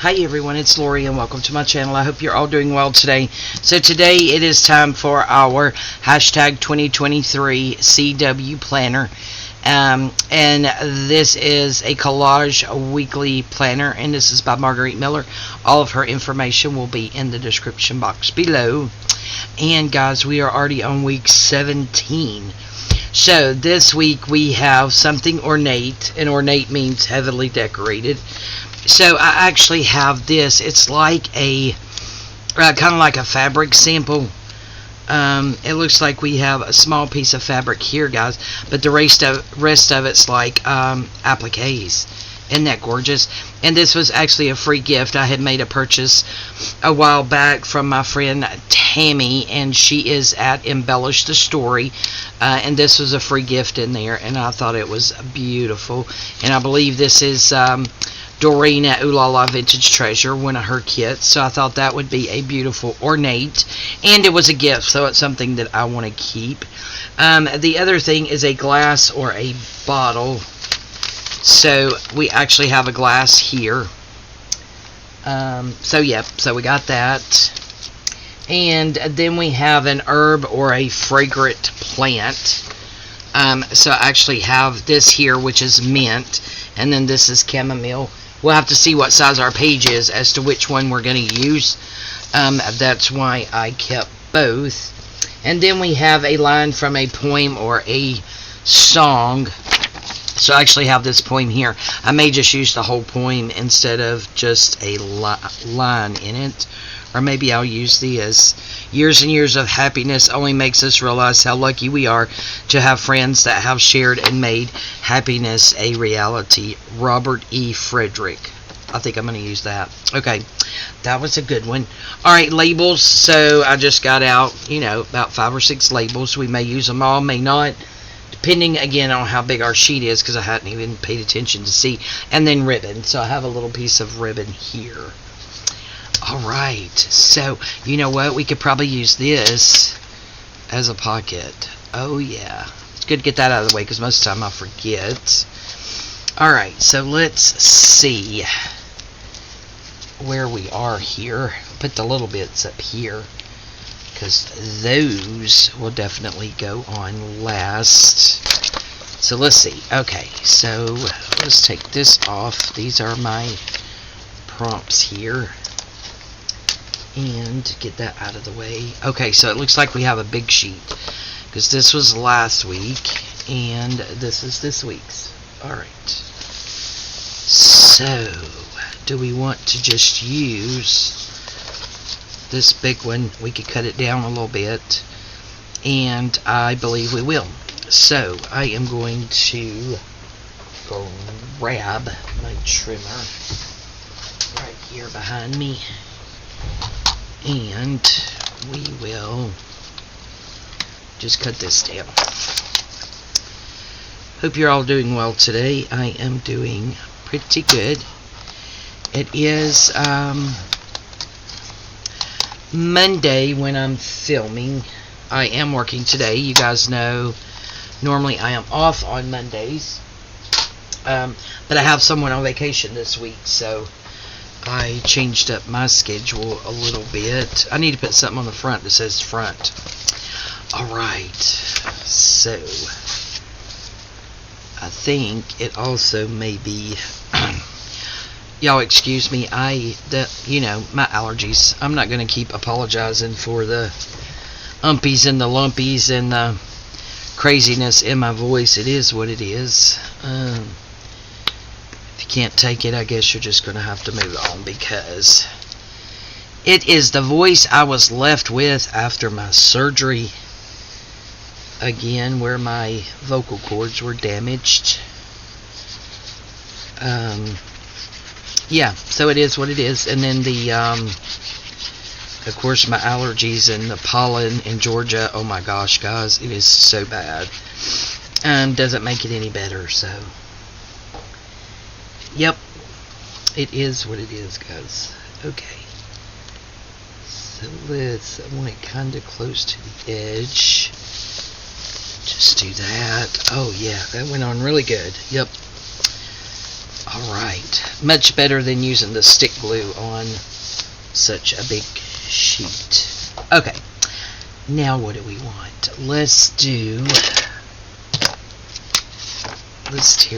Hi everyone, it's Lori and welcome to my channel. I hope you're all doing well today. So today it is time for our hashtag 2023 CW planner. And this is a Collage Weekly Planner, and this is by Margarete Miller. All of her information will be in the description box below. And guys, we are already on week 17. So this week we have something ornate, and ornate means heavily decorated. So I actually have this. It's like a kind of like a fabric sample. It looks like we have a small piece of fabric here, guys, but the rest of it's like appliques. Isn't that gorgeous? And this was actually a free gift. I had made a purchase a while back from my friend Tammy, and she is at Embellish the Story, and this was a free gift in there, and I thought it was beautiful. And I believe this is Doreen at Ooh La La Vintage Treasure, one of her kits, so I thought that would be a beautiful ornate, and it was a gift, so it's something that I want to keep. The other thing is a glass or a bottle. So we actually have a glass here. So we got that. And then we have an herb or a fragrant plant. So I actually have this here, which is mint, and then this is chamomile. We'll have to see what size our page is as to which one we're going to use. That's why I kept both. And then we have a line from a poem or a song. So I actually have this poem here. I may just use the whole poem instead of just a line in it. Or maybe I'll use these. Years and years of happiness only makes us realize how lucky we are to have friends that have shared and made happiness a reality. Robert E. Frederick. I think I'm going to use that. Okay, that was a good one. Alright, labels. So I just got out, about 5 or 6 labels. We may use them all, may not. Depending, again, on how big our sheet is, because I hadn't even paid attention to see. And then ribbon. So I have a little piece of ribbon here. Alright, so, you know what? We could probably use this as a pocket. Oh, yeah. It's good to get that out of the way, because most of the time I forget. Alright, so let's see where we are here. Put the little bits up here, because those will definitely go on last. So let's see. Okay, so let's take this off. These are my prompts here. And get that out of the way. Okay, so it looks like we have a big sheet, because this was last week, and this is this week's. Alright. So, do we want to just use this big one? We could cut it down a little bit, and I believe we will. So, I am going to grab my trimmer right here behind me, and we will just cut this down. Hope you're all doing well today. I am doing pretty good. It is Monday when I'm filming. I am working today. You guys know normally I am off on Mondays, but I have someone on vacation this week, so I changed up my schedule a little bit. I need to put something on the front that says front. Alright, so I think it also may be y'all excuse me, my allergies. I'm not going to keep apologizing for the umpies and the lumpies and the craziness in my voice. It is what it is. If you can't take it, I guess you're just going to have to move on, because it is the voice I was left with after my surgery. Again, where my vocal cords were damaged. Yeah, so it is what it is. And then of course, my allergies and the pollen in Georgia. Oh my gosh, guys, it is so bad. Doesn't make it any better, so. Yep, it is what it is, guys. Okay. So I want it kind of close to the edge. Just do that. Oh yeah, that went on really good. Yep. Alright, Alright, much better than using the stick glue on such a big sheet. Okay, now what do we want? Let's tear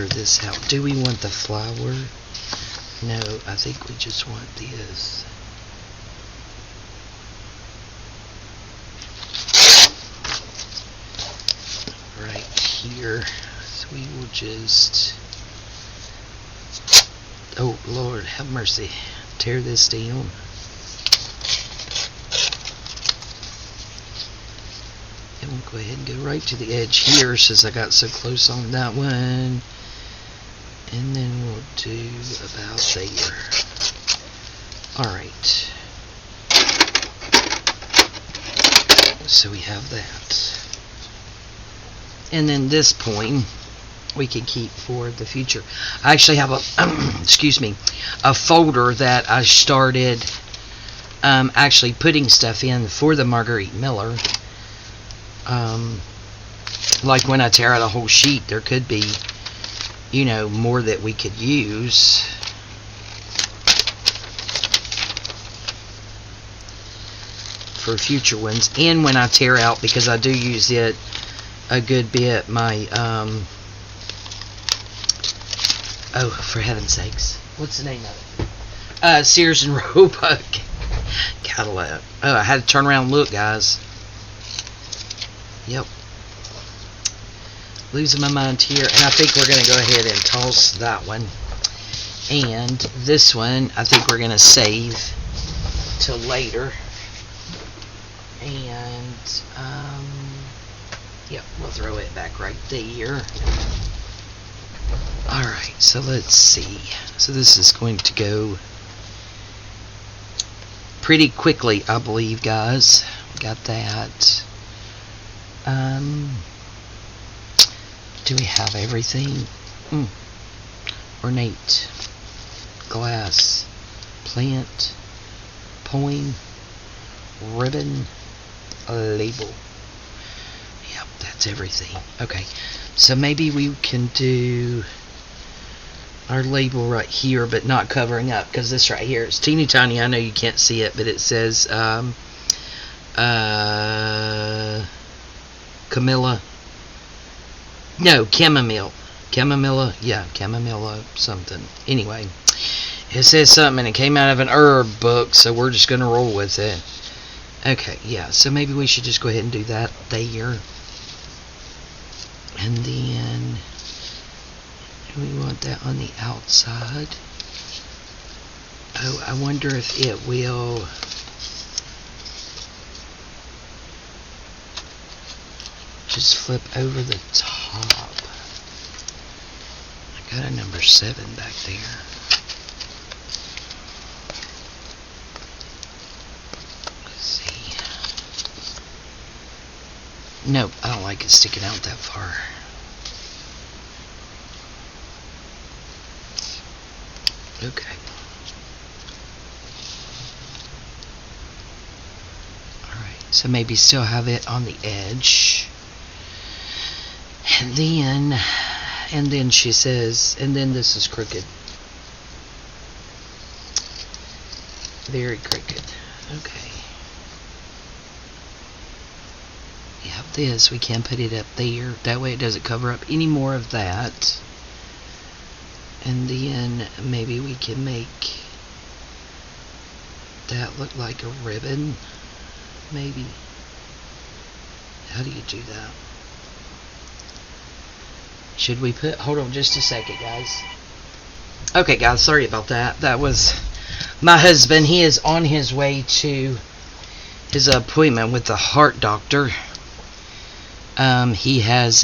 this out. Do we want the flower? No, I think we just want this. Right here. So we will just... Oh, Lord, have mercy. Tear this down. And we'll go ahead and go right to the edge here since I got so close on that one. And then we'll do about there. Alright. So we have that. And then this point we can keep for the future. I actually have a excuse me, a folder that I started actually putting stuff in for the Margarete Miller. Like when I tear out a whole sheet, there could be, you know, more that we could use. For future ones. And when I tear out, because I do use it a good bit, my oh, for heaven's sakes, what's the name of it? Sears and Roebuck catalog. Oh, I had to turn around and look, guys. Yep. Losing my mind here, and I think we're going to go ahead and toss that one. And this one, I think we're going to save till later. And, yep, we'll throw it back right there. Alright, so let's see. So this is going to go pretty quickly, I believe, guys. Got that. Do we have everything? Ornate, glass, plant, poem, ribbon, label. Yep, that's everything. Okay, so maybe we can do our label right here, but not covering up, because this right here is teeny tiny. I know you can't see it, but it says Camilla. No, chamomile. Chamomilla? Yeah, chamomilla something. Anyway, it says something and it came out of an herb book, so we're just going to roll with it. Okay, yeah, so maybe we should just go ahead and do that there. And then we want that on the outside. Oh, I wonder if it will... just flip over the top. I got a number 7 back there. Let's see. Nope, I don't like it sticking out that far. Okay. Alright, so maybe still have it on the edge. And then she says, and then this is crooked. Very crooked. Okay. We have this. We can put it up there. That way it doesn't cover up any more of that. And then maybe we can make that look like a ribbon. Maybe. How do you do that? Should we put... Hold on just a second, guys. Okay, guys, sorry about that. That was my husband. He is on his way to his appointment with the heart doctor. He has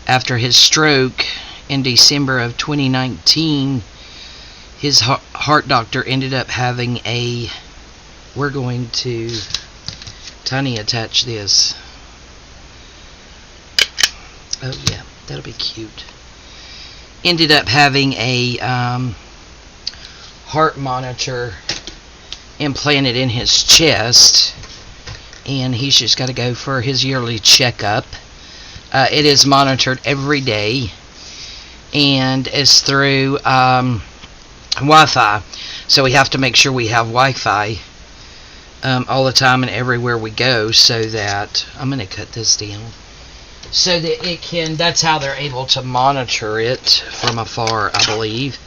after his stroke in December of 2019, his heart doctor ended up having we're going to tiny attach this. Oh yeah, that'll be cute. Ended up having a heart monitor implanted in his chest, and he's just got to go for his yearly checkup. It is monitored every day, and it's through Wi-Fi. So we have to make sure we have Wi-Fi all the time and everywhere we go, so that I'm going to cut this down so that it can. That's how they're able to monitor it from afar, I believe.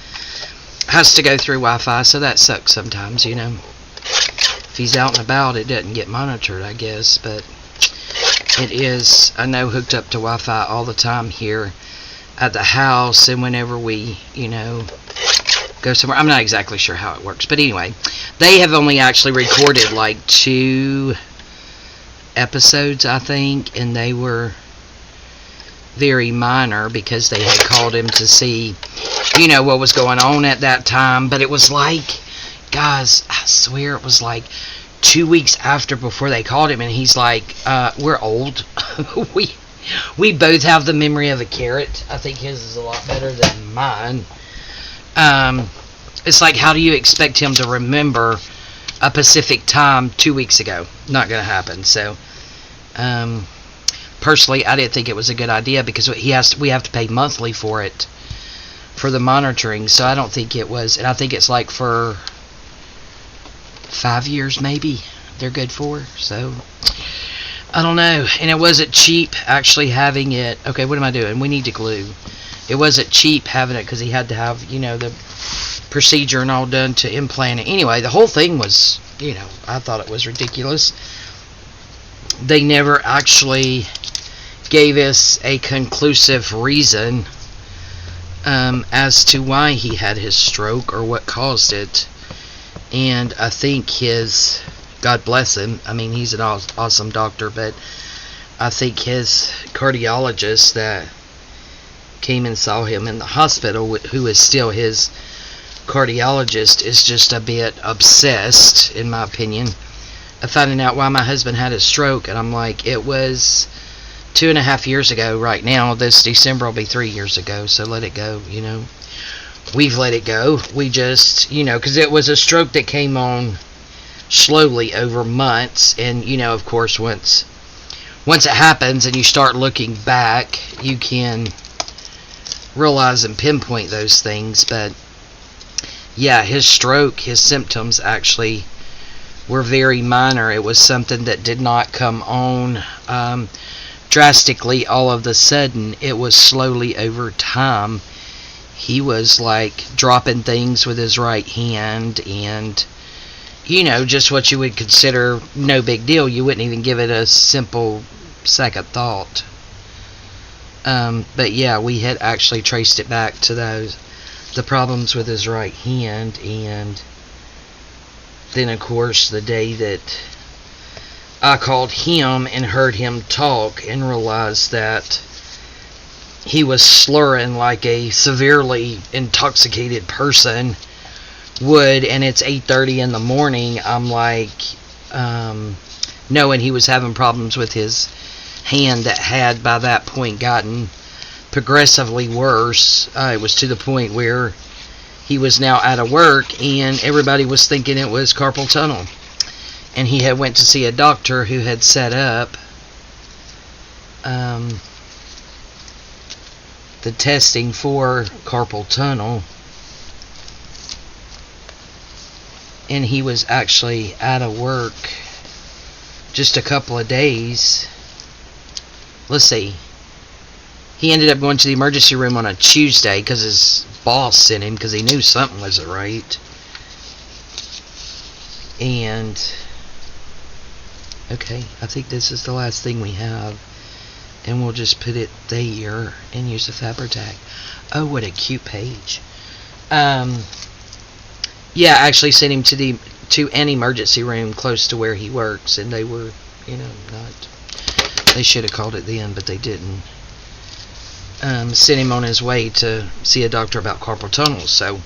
Has to go through Wi-Fi, so that sucks sometimes, you know. If he's out and about, it doesn't get monitored, I guess, but it is, I know, hooked up to Wi-Fi all the time here at the house, and whenever we, you know, go somewhere. I'm not exactly sure how it works, but anyway, they have only actually recorded like 2 episodes, I think, and they were very minor because they had called him to see, you know, what was going on at that time. But it was like, guys, I swear it was like 2 weeks before they called him, and he's like, we're old. we both have the memory of a carrot. I think his is a lot better than mine. It's like, how do you expect him to remember a Pacific time 2 weeks ago? Not going to happen. So, personally, I didn't think it was a good idea because we have to pay monthly for it, for the monitoring. So I don't think it was, and I think it's like for 5 years maybe they're good for. So I don't know. And it wasn't cheap actually having it. Okay, what am I doing? We need to glue. It wasn't cheap having it because he had to have, you know, the procedure and all done to implant it. Anyway, the whole thing was, you know, I thought it was ridiculous. They never actually gave us a conclusive reason as to why he had his stroke or what caused it. And I think God bless him, I mean, he's an awesome doctor, but I think his cardiologist that came and saw him in the hospital, who is still his cardiologist, is just a bit obsessed, in my opinion, of finding out why my husband had a stroke. And I'm like, it was 2.5 years ago right now. This December will be 3 years ago, so let it go, you know. We've let it go. We just, you know, because it was a stroke that came on slowly over months, and, you know, of course, once it happens and you start looking back, you can realize and pinpoint those things. But yeah, his stroke, his symptoms actually were very minor. It was something that did not come on drastically all of the sudden. It was slowly over time. He was like dropping things with his right hand, and, you know, just what you would consider no big deal. You wouldn't even give it a simple second thought. But yeah, we had actually traced it back to the problems with his right hand. And then, of course, the day that I called him and heard him talk and realized that he was slurring like a severely intoxicated person would, and it's 8:30 in the morning, I'm like, knowing he was having problems with his hand that had by that point gotten progressively worse. It was to the point where he was now out of work, and everybody was thinking it was carpal tunnel. And he had went to see a doctor who had set up the testing for carpal tunnel, and he was actually out of work just a couple of days. Let's see, he ended up going to the emergency room on a Tuesday because his boss sent him, because he knew something wasn't right. And okay, I think this is the last thing we have, and we'll just put it there and use the fabric tag. Oh, what a cute page. Yeah, I actually sent him to an emergency room close to where he works, and they were, you know, not, they should have called it then, but they didn't. Sent him on his way to see a doctor about carpal tunnel. So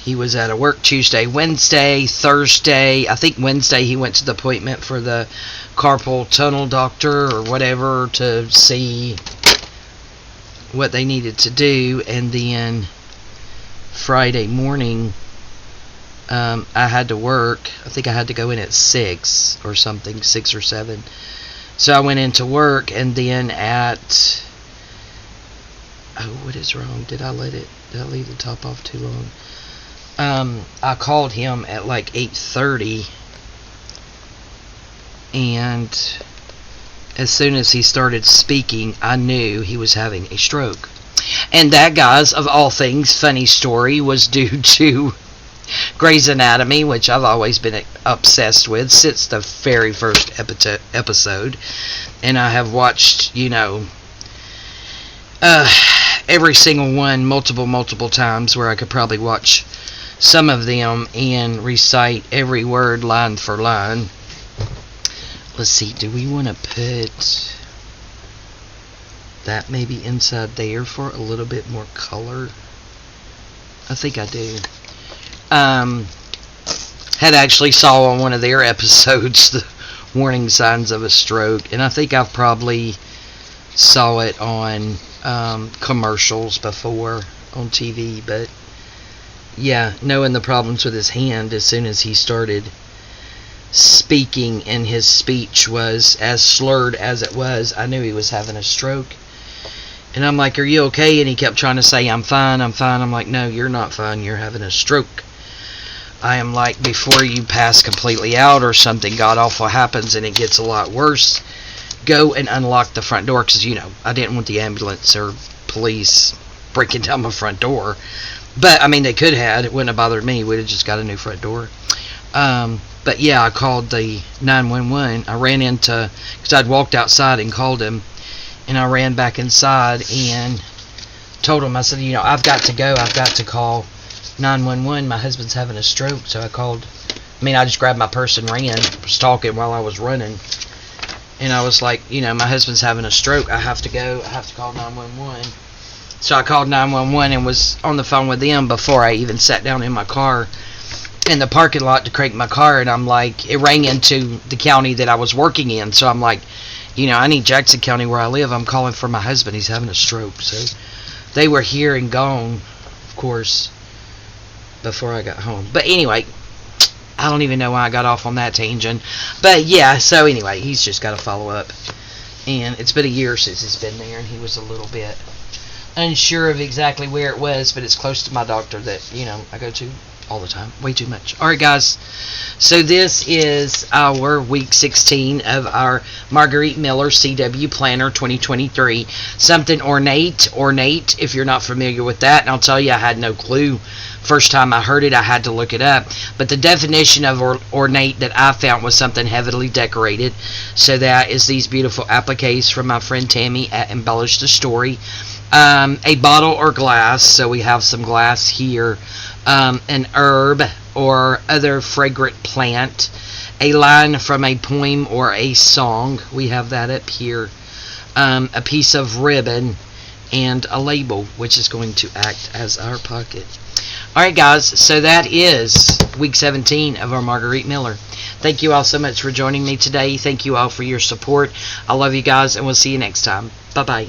he was out of work Tuesday, Wednesday, Thursday. I think Wednesday he went to the appointment for the carpal tunnel doctor or whatever to see what they needed to do. And then Friday morning, I had to work. I think I had to go in at 6 or something, 6 or 7. So I went into work, and then at Oh, what is wrong? Did I leave the top off too long? I called him at like 8:30, and as soon as he started speaking, I knew he was having a stroke. And that, guys, of all things, funny story, was due to Grey's Anatomy, which I've always been obsessed with since the very first episode. And I have watched, every single one multiple times, where I could probably watch some of them and recite every word line for line. Let's see, do we want to put that maybe inside there for a little bit more color? I think I do. Had actually saw on one of their episodes the warning signs of a stroke, and I think I've probably saw it on commercials before on TV, but yeah, knowing the problems with his hand, as soon as he started speaking and his speech was as slurred as it was, I knew he was having a stroke. And I'm like, are you okay? And he kept trying to say, I'm fine. I'm like, no, you're not fine. You're having a stroke. I am like, before you pass completely out or something god awful happens and it gets a lot worse, go and unlock the front door. Because, I didn't want the ambulance or police breaking down my front door. But, I mean, they could have. It wouldn't have bothered me. We'd have just got a new front door. But, yeah, I called the 911. I ran into, because I'd walked outside and called him. And I ran back inside and told him, I said, I've got to go. I've got to call 911. My husband's having a stroke. So I just grabbed my purse and ran. Was talking while I was running. And I was like, my husband's having a stroke. I have to go. I have to call 911. So I called 911 and was on the phone with them before I even sat down in my car in the parking lot to crank my car. And I'm like, it rang into the county that I was working in. So I'm like, I need Jackson County where I live. I'm calling for my husband. He's having a stroke. So they were here and gone, of course, before I got home. But anyway, I don't even know why I got off on that tangent. But yeah, so anyway, he's just got to follow up. And it's been a year since he's been there, and he was a little bit unsure of exactly where it was, but it's close to my doctor that, I go to all the time. Way too much. Alright, guys. So this is our week 16 of our Margarete Miller CW Planner 2023. Something ornate, if you're not familiar with that. And I'll tell you, I had no clue. First time I heard it, I had to look it up. But the definition of ornate that I found was something heavily decorated. So that is these beautiful appliques from my friend Tammy at Embellish the Story. A bottle or glass, so we have some glass here, an herb or other fragrant plant, a line from a poem or a song, we have that up here, a piece of ribbon, and a label, which is going to act as our pocket. Alright, guys, so that is week 17 of our Margarete Miller. Thank you all so much for joining me today. Thank you all for your support. I love you guys, and we'll see you next time. Bye-bye.